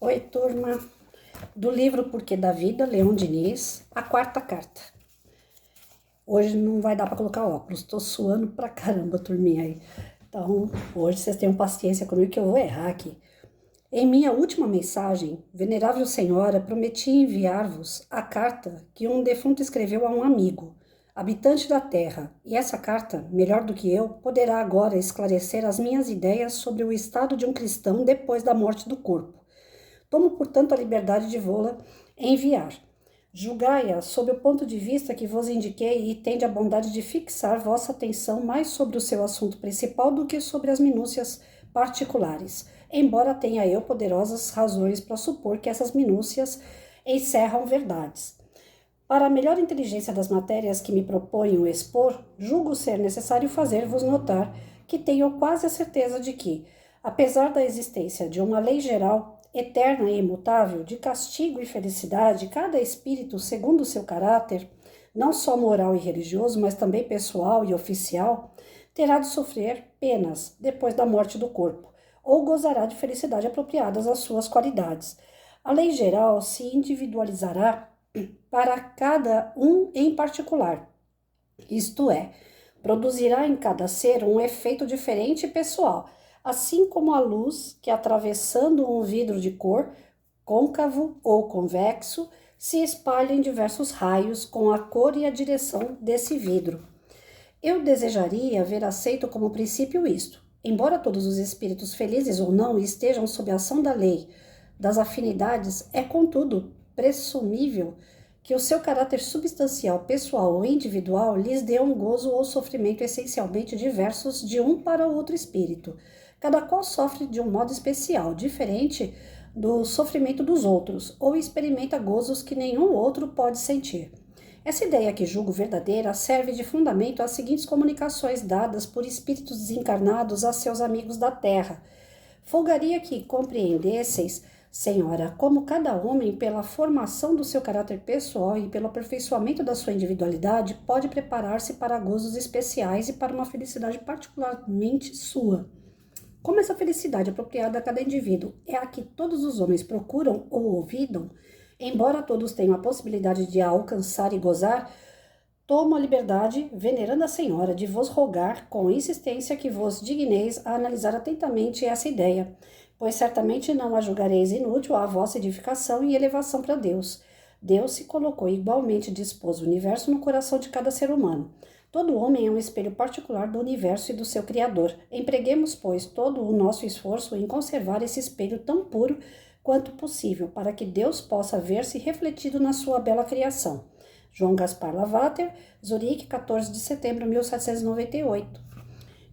Oi, turma, do livro Porquê da Vida, Leon Diniz, a quarta carta. Hoje não vai dar para colocar óculos, tô suando pra caramba, turminha aí. Então, hoje vocês tenham paciência comigo que eu vou errar aqui. Em minha última mensagem, venerável senhora, prometi enviar-vos a carta que um defunto escreveu a um amigo, habitante da terra, e essa carta, melhor do que eu, poderá agora esclarecer as minhas ideias sobre o estado de um cristão depois da morte do corpo. Tomo, portanto, a liberdade de vô-la enviar. Julgai-a sob o ponto de vista que vos indiquei e tende a bondade de fixar vossa atenção mais sobre o seu assunto principal do que sobre as minúcias particulares, embora tenha eu poderosas razões para supor que essas minúcias encerram verdades. Para a melhor inteligência das matérias que me proponho expor, julgo ser necessário fazer-vos notar que tenho quase a certeza de que, apesar da existência de uma lei geral, eterna e imutável, de castigo e felicidade, cada espírito, segundo o seu caráter, não só moral e religioso, mas também pessoal e oficial, terá de sofrer penas depois da morte do corpo, ou gozará de felicidade apropriadas às suas qualidades. A lei geral se individualizará para cada um em particular, isto é, produzirá em cada ser um efeito diferente e pessoal, assim como a luz que, atravessando um vidro de cor, côncavo ou convexo, se espalha em diversos raios com a cor e a direção desse vidro. Eu desejaria ver aceito como princípio isto. Embora todos os espíritos, felizes ou não, estejam sob a ação da lei das afinidades, é, contudo, presumível que o seu caráter substancial, pessoal ou individual lhes dê um gozo ou sofrimento essencialmente diversos de um para o outro espírito. Cada qual sofre de um modo especial, diferente do sofrimento dos outros, ou experimenta gozos que nenhum outro pode sentir. Essa ideia, que julgo verdadeira, serve de fundamento às seguintes comunicações dadas por espíritos desencarnados a seus amigos da terra. Folgaria que compreendesseis, senhora, como cada homem, pela formação do seu caráter pessoal e pelo aperfeiçoamento da sua individualidade, pode preparar-se para gozos especiais e para uma felicidade particularmente sua. Como essa felicidade apropriada a cada indivíduo é a que todos os homens procuram ou ouvidam, embora todos tenham a possibilidade de a alcançar e gozar, tomo a liberdade, veneranda a senhora, de vos rogar com insistência que vos digneis a analisar atentamente essa ideia, pois certamente não a julgareis inútil à vossa edificação e elevação para Deus. Deus se colocou igualmente dispôs o universo no coração de cada ser humano. Todo homem é um espelho particular do universo e do seu Criador. Empreguemos, pois, todo o nosso esforço em conservar esse espelho tão puro quanto possível, para que Deus possa ver-se refletido na sua bela criação. João Gaspar Lavater, Zurique, 14 de setembro de 1798.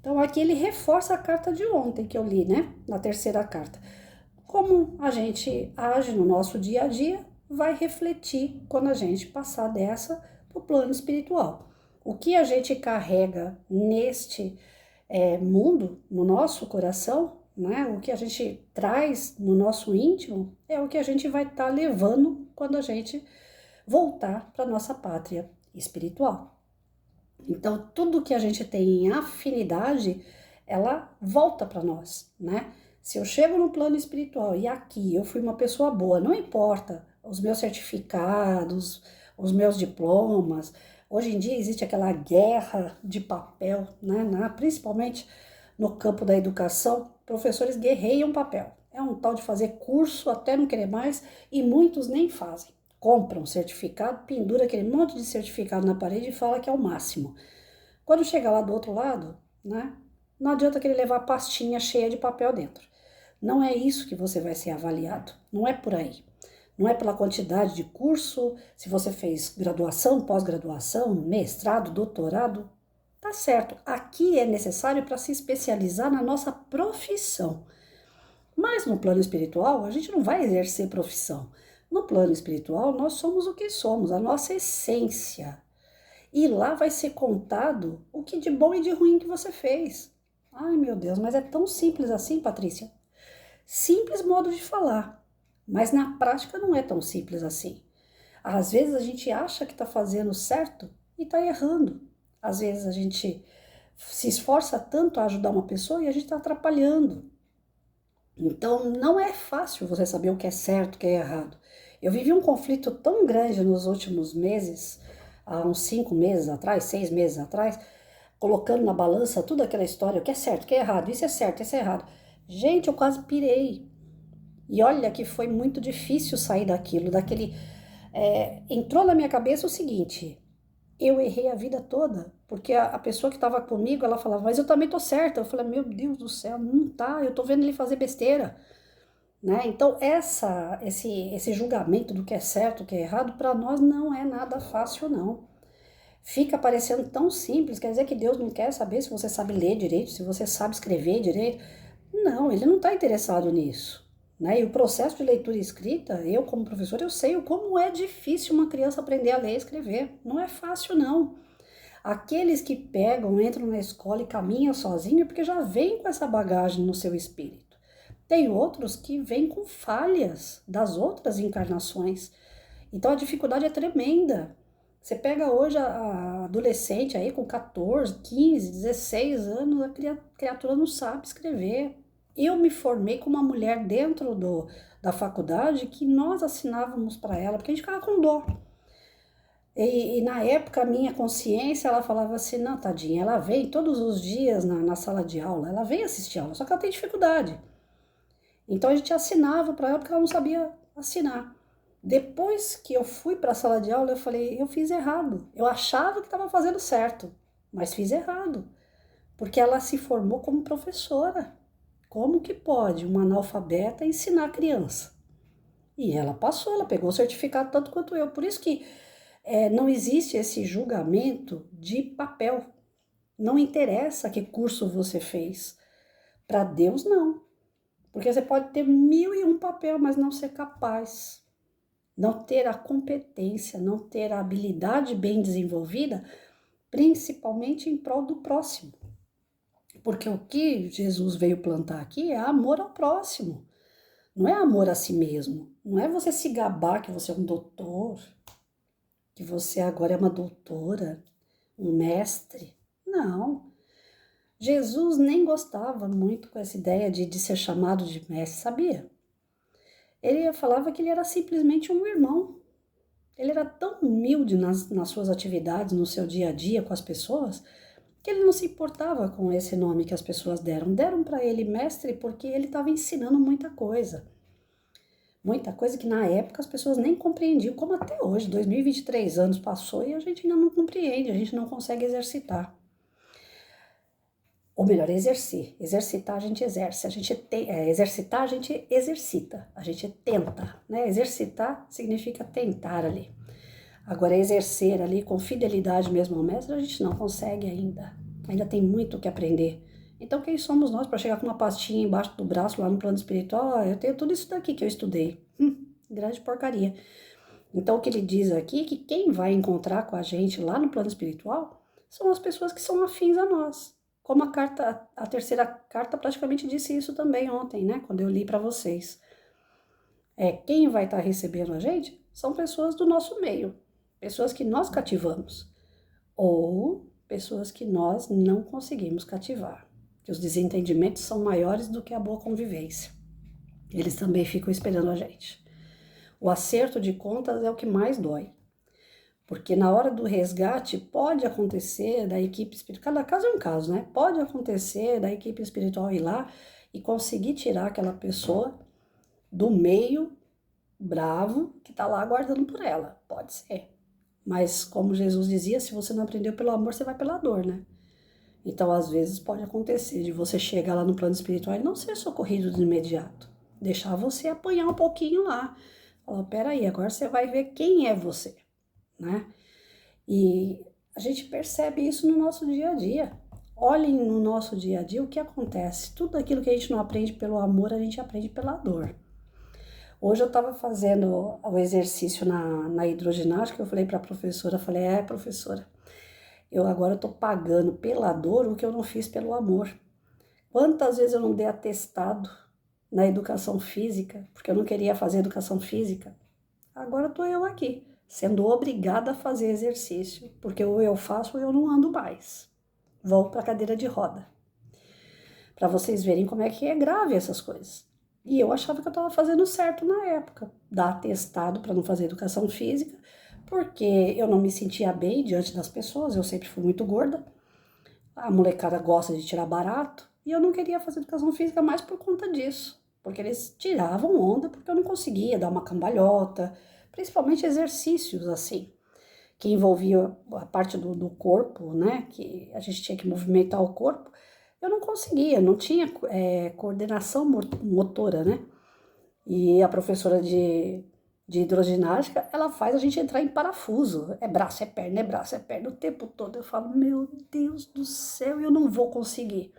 Então, aqui ele reforça a carta de ontem que eu li, né? Na terceira carta. Como a gente age no nosso dia a dia, vai refletir quando a gente passar dessa para o plano espiritual. O que a gente carrega neste mundo, no nosso coração, né? O que a gente traz no nosso íntimo, é o que a gente vai estar levando quando a gente voltar para nossa pátria espiritual. Então, tudo que a gente tem em afinidade, ela volta para nós, né? Se eu chego no plano espiritual e aqui eu fui uma pessoa boa, não importa os meus certificados, os meus diplomas. Hoje em dia existe aquela guerra de papel, né? Principalmente no campo da educação, professores guerreiam papel. É um tal de fazer curso até não querer mais e muitos nem fazem. Compram certificado, pendura aquele monte de certificado na parede e fala que é o máximo. Quando chega lá do outro lado, né? Não adianta que ele levar a pastinha cheia de papel dentro. Não é isso que você vai ser avaliado. Não é por aí. Não é pela quantidade de curso, se você fez graduação, pós-graduação, mestrado, doutorado. Tá certo. Aqui é necessário para se especializar na nossa profissão. Mas no plano espiritual, a gente não vai exercer profissão. No plano espiritual, nós somos o que somos, a nossa essência. E lá vai ser contado o que de bom e de ruim que você fez. Ai, meu Deus, mas é tão simples assim, Patrícia? Simples modo de falar, mas na prática não é tão simples assim. Às vezes a gente acha que está fazendo certo e está errando. Às vezes a gente se esforça tanto a ajudar uma pessoa e a gente está atrapalhando. Então, não é fácil você saber o que é certo, o que é errado. Eu vivi um conflito tão grande nos últimos meses, há uns 5 meses atrás, 6 meses atrás, colocando na balança toda aquela história, o que é certo, o que é errado, isso é certo, isso é errado. Gente, eu quase pirei. E olha que foi muito difícil sair daquilo, daquele. Entrou na minha cabeça o seguinte: eu errei a vida toda, porque a pessoa que estava comigo, ela falava, mas eu também tô certa. Eu falei, meu Deus do céu, não tá, eu tô vendo ele fazer besteira, né? Então, esse julgamento do que é certo, o que é errado, para nós não é nada fácil, não. Fica parecendo tão simples, quer dizer que Deus não quer saber se você sabe ler direito, se você sabe escrever direito. Não, ele não está interessado nisso, né? E o processo de leitura e escrita, eu como professora, eu sei o como é difícil uma criança aprender a ler e escrever. Não é fácil, não. Aqueles que pegam, entram na escola e caminham sozinho, porque já vêm com essa bagagem no seu espírito. Tem outros que vêm com falhas das outras encarnações. Então a dificuldade é tremenda. Você pega hoje a adolescente aí com 14, 15, 16 anos, a criatura não sabe escrever. Eu me formei com uma mulher dentro da faculdade que nós assinávamos para ela, porque a gente ficava com dó. E na época a minha consciência, ela falava assim, não, tadinha, ela vem todos os dias na sala de aula, ela vem assistir aula, só que ela tem dificuldade. Então a gente assinava para ela porque ela não sabia assinar. Depois que eu fui para a sala de aula, eu falei, eu fiz errado. Eu achava que estava fazendo certo, mas fiz errado, porque ela se formou como professora. Como que pode uma analfabeta ensinar a criança? E ela passou, ela pegou o certificado tanto quanto eu. Por isso que não existe esse julgamento de papel. Não interessa que curso você fez. Para Deus, não. Porque você pode ter 1001 papel, mas não ser capaz, não ter a competência, não ter a habilidade bem desenvolvida, principalmente em prol do próximo. Porque o que Jesus veio plantar aqui é amor ao próximo, não é amor a si mesmo. Não é você se gabar que você é um doutor, que você agora é uma doutora, um mestre. Não. Jesus nem gostava muito com essa ideia de ser chamado de mestre, sabia? Ele falava que ele era simplesmente um irmão. Ele era tão humilde nas suas atividades, no seu dia a dia com as pessoas, que ele não se importava com esse nome que as pessoas deram. Deram para ele mestre porque ele estava ensinando muita coisa. Muita coisa que na época as pessoas nem compreendiam, como até hoje, 2023 anos passou e a gente ainda não compreende, a gente não consegue exercitar. Ou melhor, exercer. Exercitar a gente exerce, exercitar a gente exercita, a gente tenta, né? Exercitar significa tentar ali. Agora, exercer ali com fidelidade mesmo ao mestre, a gente não consegue ainda. Ainda tem muito o que aprender. Então, quem somos nós para chegar com uma pastinha embaixo do braço lá no plano espiritual? Eu tenho tudo isso daqui que eu estudei. Grande porcaria. Então, o que ele diz aqui é que quem vai encontrar com a gente lá no plano espiritual são as pessoas que são afins a nós. Como a terceira carta praticamente disse isso também ontem, né? Quando eu li para vocês. Quem vai estar recebendo a gente são pessoas do nosso meio. Pessoas que nós cativamos. Ou pessoas que nós não conseguimos cativar. Que os desentendimentos são maiores do que a boa convivência. Eles também ficam esperando a gente. O acerto de contas é o que mais dói. Porque na hora do resgate pode acontecer da equipe espiritual, cada caso é um caso, né? Pode acontecer da equipe espiritual ir lá e conseguir tirar aquela pessoa do meio bravo que tá lá aguardando por ela. Pode ser. Mas como Jesus dizia, se você não aprendeu pelo amor, você vai pela dor, né? Então, às vezes, pode acontecer de você chegar lá no plano espiritual e não ser socorrido de imediato. Deixar você apanhar um pouquinho lá. Falar, peraí, agora você vai ver quem é você, né? E a gente percebe isso no nosso dia a dia. Olhem no nosso dia a dia o que acontece. Tudo aquilo que a gente não aprende pelo amor, a gente aprende pela dor. Hoje eu estava fazendo o exercício na hidroginástica, eu falei para a professora, falei, professora, eu agora estou pagando pela dor o que eu não fiz pelo amor. Quantas vezes eu não dei atestado na educação física, porque eu não queria fazer educação física? Agora estou eu aqui, sendo obrigada a fazer exercício, porque ou eu faço ou eu não ando mais. Volto para a cadeira de roda. Para vocês verem como é que é grave essas coisas. E eu achava que eu estava fazendo certo na época, dar atestado para não fazer educação física, porque eu não me sentia bem diante das pessoas, eu sempre fui muito gorda. A molecada gosta de tirar barato, e eu não queria fazer educação física mais por conta disso, porque eles tiravam onda porque eu não conseguia dar uma cambalhota, principalmente exercícios assim, que envolvia a parte do corpo, né, que a gente tinha que movimentar o corpo. Eu não conseguia, não tinha coordenação motora, né? E a professora de hidroginástica, ela faz a gente entrar em parafuso. É braço, é braço, é perna o tempo todo. Eu falo, meu Deus do céu, eu não vou conseguir.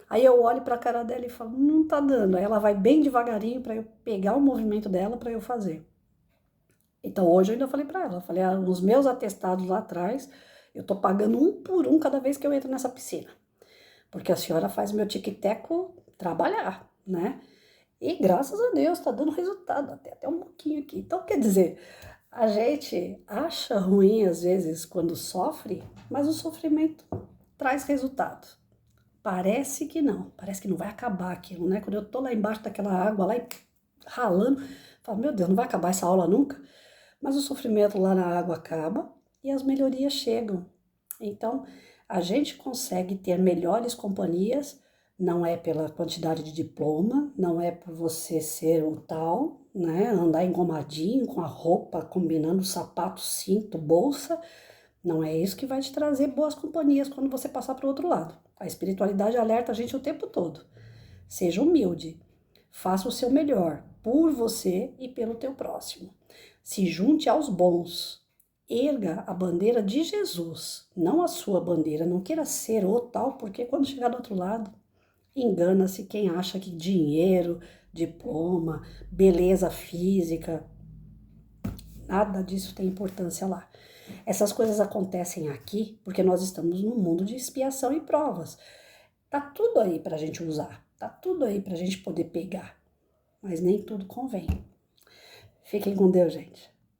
Aí eu olho para a cara dela e falo, não tá dando. Aí ela vai bem devagarinho para eu pegar o movimento dela para eu fazer. Então hoje eu ainda falei para ela, eu falei, nos meus atestados lá atrás, eu tô pagando um por um cada vez que eu entro nessa piscina. Porque a senhora faz meu tic-teco trabalhar, né? E graças a Deus tá dando resultado, até um pouquinho aqui. Então, quer dizer, a gente acha ruim às vezes quando sofre, mas o sofrimento traz resultado. Parece que não vai acabar aquilo, né? Quando eu tô lá embaixo daquela água lá e ralando, falo, meu Deus, não vai acabar essa aula nunca. Mas o sofrimento lá na água acaba e as melhorias chegam. Então, a gente consegue ter melhores companhias, não é pela quantidade de diploma, não é por você ser o tal, né? Andar engomadinho com a roupa, combinando sapato, cinto, bolsa. Não é isso que vai te trazer boas companhias quando você passar para o outro lado. A espiritualidade alerta a gente o tempo todo. Seja humilde, faça o seu melhor por você e pelo teu próximo. Se junte aos bons. Erga a bandeira de Jesus, não a sua bandeira. Não queira ser o tal, porque quando chegar do outro lado, engana-se quem acha que dinheiro, diploma, beleza física, nada disso tem importância lá. Essas coisas acontecem aqui porque nós estamos num mundo de expiação e provas. Tá tudo aí para a gente usar, tá tudo aí para a gente poder pegar, mas nem tudo convém. Fiquem com Deus, gente.